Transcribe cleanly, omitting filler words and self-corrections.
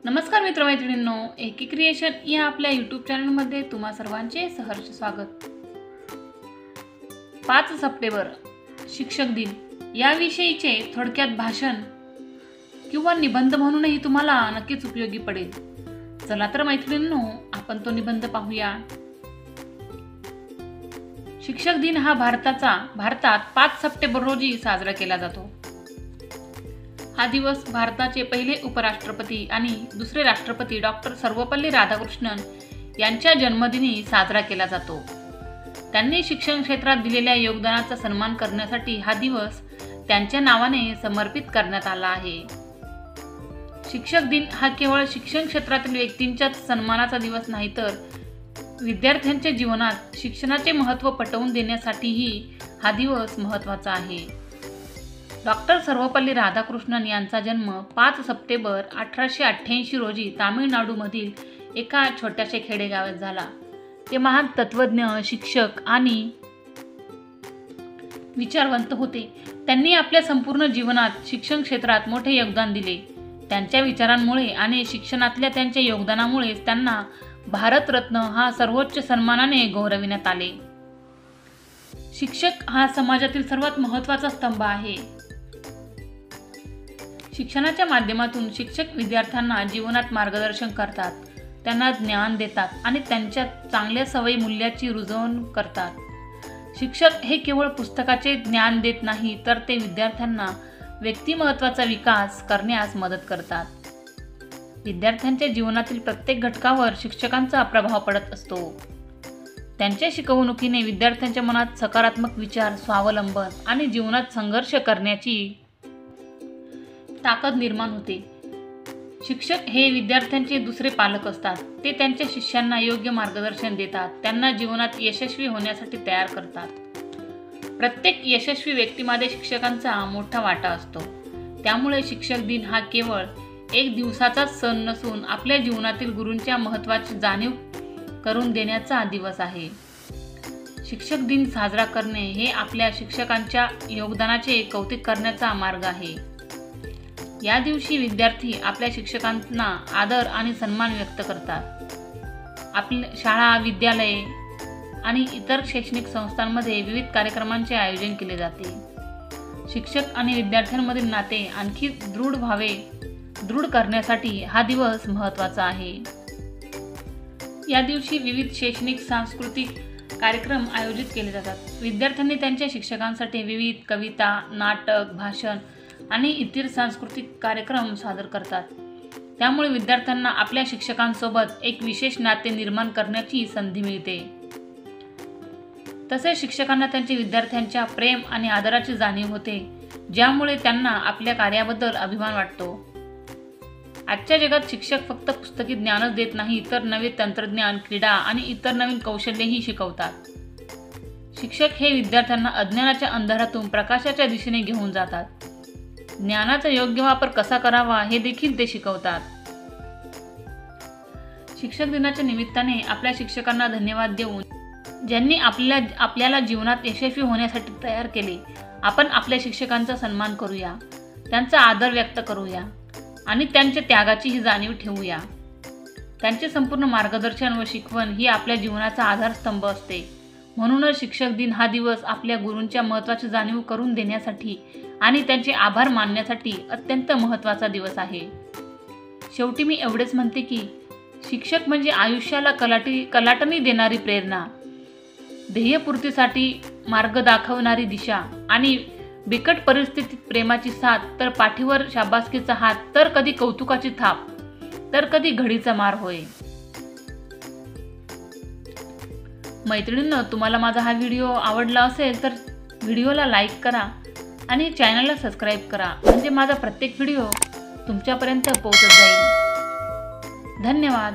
नमस्कार मित्रमैत्रिणींनो, एकी क्रिएशन या आपल्या यूट्यूब चॅनलमध्ये तुम्हा सर्वांचे सहर्ष स्वागत। 5 सप्टेंबर शिक्षक दिन याविषयीचे थोडक्यात भाषण किंवा निबंध म्हणूनही तुम्हाला नक्कीच उपयोगी पडेल। चला तर मैत्रिणींनो, आपण तो निबंध पाहूया। शिक्षक दिन हा भारतात 5 सप्टेंबर रोजी साजरा केला जातो। हा दिवस भारताचे पहिले उपराष्ट्रपती आणि दुसरे राष्ट्रपती डॉक्टर सर्वपल्ली राधाकृष्णन यांच्या जन्मदिनी साजरा केला जातो। त्यांनी शिक्षण क्षेत्रात दिलेल्या योगदानाचा सन्मान करण्यासाठी हा दिवस त्यांच्या नावाने समर्पित करण्यात आला आहे। शिक्षक दिन हा केवळ शिक्षण क्षेत्रातील व्यक्तींच्याच सन्मानाचा दिवस नाही, तर विद्यार्थ्यांच्या जीवनात शिक्षणाचे महत्त्व पटवून देण्यासाठीही हा दिवस महत्त्वाचा आहे। डॉक्टर सर्वपल्ली राधाकृष्णन यांचा जन्म 5 सप्टेंबर 1888 रोजी तामिळनाडूमधील एका छोट्याशा खेडेगावात झाला। ते महान तत्त्वज्ञ, शिक्षक आणि विचारवंत होते। त्यांनी आपल्या संपूर्ण जीवनात शिक्षण क्षेत्रात मोठे योगदान दिले। त्यांच्या विचारांमुळे आणि शिक्षणातल्या त्यांच्या योगदानामुळे त्यांना भारतरत्न हा सर्वोच्च सन्मानाने गौरविण्यात आले। शिक्षक हा समाजातील सर्वात महत्त्वाचा स्तंभ आहे। शिक्षणाच्या माध्यमातून शिक्षक विद्यार्थ्यांना जीवनात मार्गदर्शन करतात, त्यांना ज्ञान देतात आणि त्यांच्या चांगल्या सवयी मूल्याची रुजवण करतात। शिक्षक हे केवळ पुस्तकाचे ज्ञान देत नाही, तर ते विद्यार्थ्यांना व्यक्तिमत्त्वाचा विकास करण्यास मदत करतात। विद्यार्थ्यांच्या जीवनातील प्रत्येक घटकावर शिक्षकांचा प्रभाव पडत असतो। त्यांच्या शिकवणुकीने विद्यार्थ्यांच्या मनात सकारात्मक विचार, स्वावलंबन आणि जीवनात संघर्ष करण्याची ताकद निर्माण होते। शिक्षक हे विद्यार्थ्यांचे दुसरे पालक असतात। ते त्यांच्या शिष्यांना योग्य मार्गदर्शन देतात, त्यांना जीवनात यशस्वी होण्यासाठी तयार करतात। प्रत्येक यशस्वी व्यक्तीमध्ये शिक्षकांचा मोठा वाटा असतो। त्यामुळे शिक्षक दिन हा केवळ एक दिवसाचाच सण नसून आपल्या जीवनातील गुरूंच्या महत्त्वाची जाणीव करून देण्याचा दिवस आहे। शिक्षक दिन साजरा करणे हे आपल्या शिक्षकांच्या योगदानाचे कौतुक करण्याचा मार्ग आहे। या दिवशी विद्यार्थी आपल्या शिक्षकांना आदर आणि सन्मान व्यक्त करतात। आपल्या शाळा, विद्यालये आणि इतर शैक्षणिक संस्थांमध्ये विविध कार्यक्रमांचे आयोजन केले जाते। शिक्षक आणि विद्यार्थ्यांमधील नाते आणखी दृढ करण्यासाठी हा दिवस महत्त्वाचा आहे। या दिवशी विविध शैक्षणिक सांस्कृतिक कार्यक्रम आयोजित केले जातात। विद्यार्थ्यांनी त्यांच्या शिक्षकांसाठी विविध कविता, नाटक, भाषण आणि इतर सांस्कृतिक कार्यक्रम सादर करतात। त्यामुळे विद्यार्थ्यांना आपल्या शिक्षकांसोबत एक विशेष नाते निर्माण करण्याची संधी मिळते। तसेच शिक्षकांना त्यांच्या विद्यार्थ्यांच्या प्रेम आणि आदराची जाणीव होते, ज्यामुळे त्यांना आपल्या कार्याबद्दल अभिमान वाटतो। आजच्या जगात शिक्षक फक्त पुस्तकी ज्ञानच देत नाही, तर नवे तंत्रज्ञान, क्रीडा आणि इतर नवीन कौशल्यही शिकवतात। शिक्षक हे विद्यार्थ्यांना अज्ञानाच्या अंधारातून प्रकाशाच्या दिशेने घेऊन जातात। ज्ञानाचा योग्य वापर कसा करावा हे देखील ते शिकवतात। शिक्षक दिनाच्या निमित्ताने आपल्या शिक्षकांना धन्यवाद देऊन, ज्यांनी आपल्याला जीवनात यशस्वी होण्यासाठी तयार केले, आपण आपल्या शिक्षकांचा सन्मान करूया, त्यांचा आदर व्यक्त करूया आणि त्यांच्या त्यागाचीही जाणीव ठेवूया। त्यांचे संपूर्ण मार्गदर्शन व शिकवण ही आपल्या जीवनाचा आधारस्तंभ असते। म्हणूनच शिक्षक दिन हा दिवस आपल्या गुरूंच्या महत्त्वाची जाणीव करून देण्यासाठी आणि त्यांचे आभार मानण्यासाठी अत्यंत महत्त्वाचा दिवस आहे। शेवटी मी एवढेच म्हणते की शिक्षक म्हणजे आयुष्याला कलाटणी देणारी प्रेरणा, ध्येयपूर्तीसाठी मार्ग दाखवणारी दिशा आणि बिकट परिस्थितीत प्रेमाची साथ, तर पाठीवर शाबासकीचा हात, तर कधी कौतुकाची थाप, तर कधी घडीचा मार होय। मैत्रिणींनो, तुम्हाला माझा हा व्हिडिओ आवडला असेल तर व्हिडिओला लाईक करा आणि चॅनलला सबस्क्राईब करा, म्हणजे माझा प्रत्येक व्हिडिओ तुमच्यापर्यंत पोहोचत जाईल। धन्यवाद।